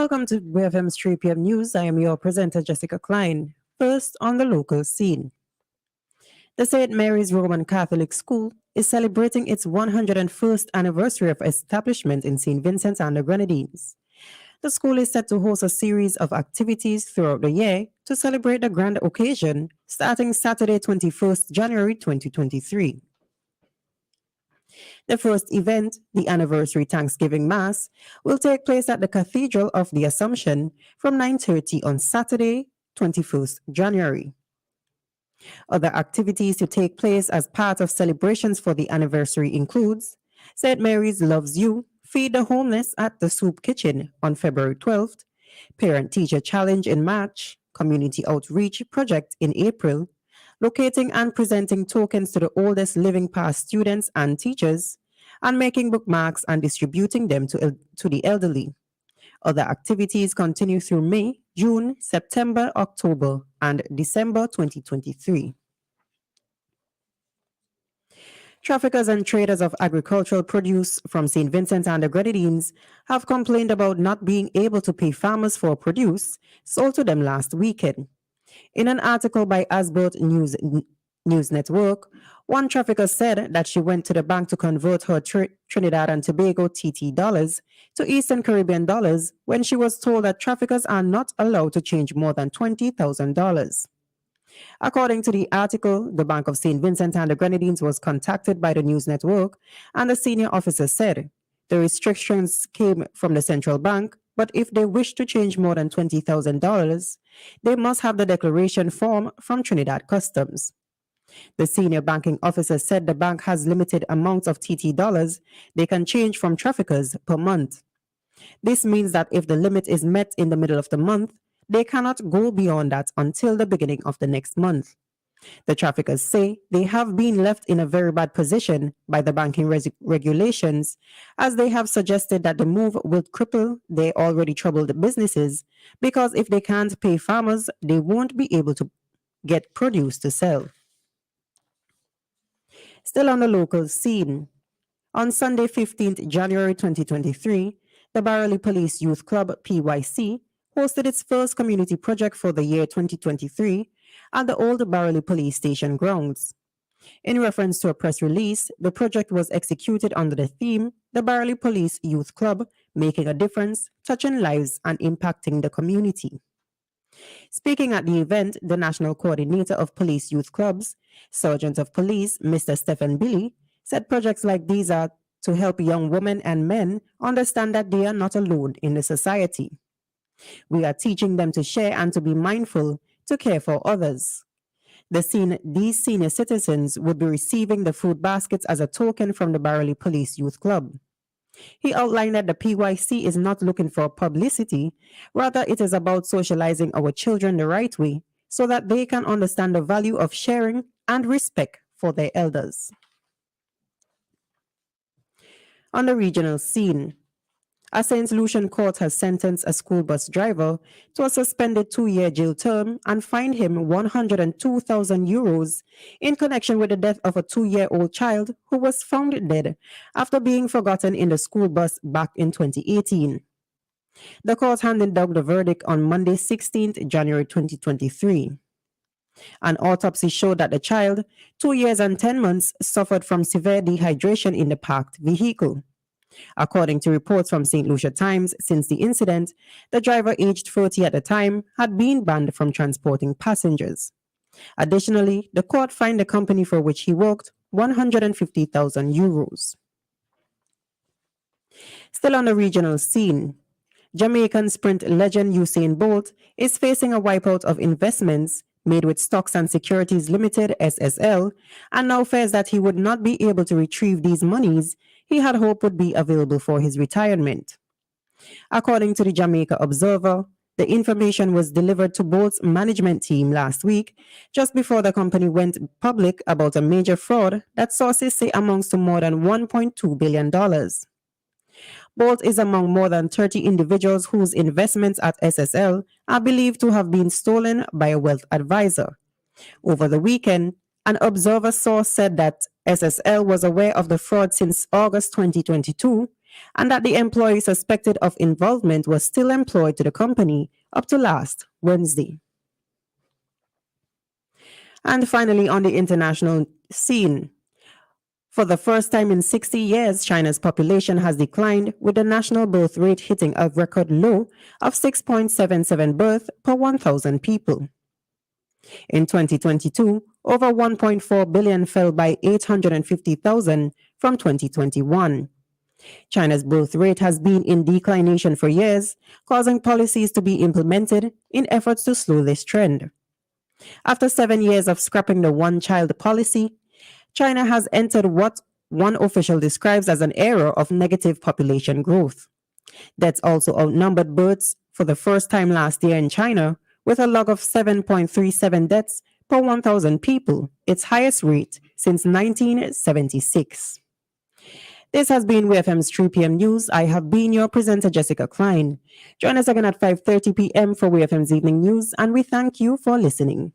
Welcome to WEFM's 3 p.m. news. I am your presenter, Jessica Klein. First, on the local scene. The St. Mary's Roman Catholic School is celebrating its 101st anniversary of establishment in St. Vincent and the Grenadines. The school is set to host a series of activities throughout the year to celebrate the grand occasion starting Saturday, 21st January 2023. The first event, the Anniversary Thanksgiving Mass, will take place at the Cathedral of the Assumption from 9:30 on Saturday, 21st January. Other activities to take place as part of celebrations for the anniversary includes St. Mary's Loves You, Feed the Homeless at the Soup Kitchen on February 12th, Parent-Teacher Challenge in March, Community Outreach Project in April, locating and presenting tokens to the oldest living past students and teachers, and making bookmarks and distributing them to the elderly. Other activities continue through May, June, September, October, and December 2023. Traffickers and traders of agricultural produce from St. Vincent and the Grenadines have complained about not being able to pay farmers for produce sold to them last weekend. In an article by Asbert News Network, one trafficker said that she went to the bank to convert her Trinidad and Tobago TT dollars to Eastern Caribbean dollars when she was told that traffickers are not allowed to change more than $20,000. According to the article, the Bank of St. Vincent and the Grenadines was contacted by the news network, and the senior officer said the restrictions came from the central bank, but if they wish to change more than $20,000, they must have the declaration form from Trinidad Customs. The senior banking officer said the bank has limited amounts of TT dollars they can change from traffickers per month. This means that if the limit is met in the middle of the month, they cannot go beyond that until the beginning of the next month. The traffickers say they have been left in a very bad position by the banking regulations, as they have suggested that the move will cripple their already troubled businesses, because if they can't pay farmers, they won't be able to get produce to sell. Still on the local scene, on Sunday, 15th January 2023, the Barely Police Youth Club, PYC, hosted its first community project for the year 2023 at the old Barely Police Station grounds. In reference to a press release, the project was executed under the theme, The Barely Police Youth Club, Making a Difference, Touching Lives and Impacting the Community. Speaking at the event, the National Coordinator of Police Youth Clubs, Sergeant of Police, Mr. Stephen Billy, said projects like these are to help young women and men understand that they are not alone in the society. We are teaching them to share and to be mindful, to care for others. These senior citizens would be receiving the food baskets as a token from the Barely Police Youth Club. He outlined that the PYC is not looking for publicity, rather it is about socializing our children the right way so that they can understand the value of sharing and respect for their elders. On the regional scene, a St. Lucian court has sentenced a school bus driver to a suspended 2-year jail term and fined him 102,000 euros in connection with the death of a 2-year-old child who was found dead after being forgotten in the school bus back in 2018. The court handed down the verdict on Monday, 16th January 2023. An autopsy showed that the child, 2 years and 10 months, suffered from severe dehydration in the parked vehicle. According to reports from St. Lucia Times, since the incident, the driver, aged 40 at the time, had been banned from transporting passengers. Additionally, the court fined the company for which he worked 150,000 euros. Still on the regional scene, Jamaican sprint legend Usain Bolt is facing a wipeout of investments made with Stocks and Securities Limited, SSL, and now fears that he would not be able to retrieve these monies he had hoped would be available for his retirement. According to the Jamaica Observer, the information was delivered to Bolt's management team last week, just before the company went public about a major fraud that sources say amounts to more than $1.2 billion. Bolt is among more than 30 individuals whose investments at SSL are believed to have been stolen by a wealth advisor. Over the weekend, an Observer source said that SSL was aware of the fraud since August 2022 and that the employee suspected of involvement was still employed to the company up to last Wednesday. And finally, on the international scene, for the first time in 60 years, China's population has declined, with the national birth rate hitting a record low of 6.77 births per 1,000 people. In 2022, over 1.4 billion fell by 850,000 from 2021. China's birth rate has been in declination for years, causing policies to be implemented in efforts to slow this trend. After 7 years of scrapping the one-child policy, China has entered what one official describes as an era of negative population growth. Deaths also outnumbered births for the first time last year in China, with a log of 7.37 deaths per 1,000 people, its highest rate since 1976. This has been WEFM's 3 p.m. news. I have been your presenter, Jessica Klein. Join us again at 5:30 p.m. for WEFM's evening news, and we thank you for listening.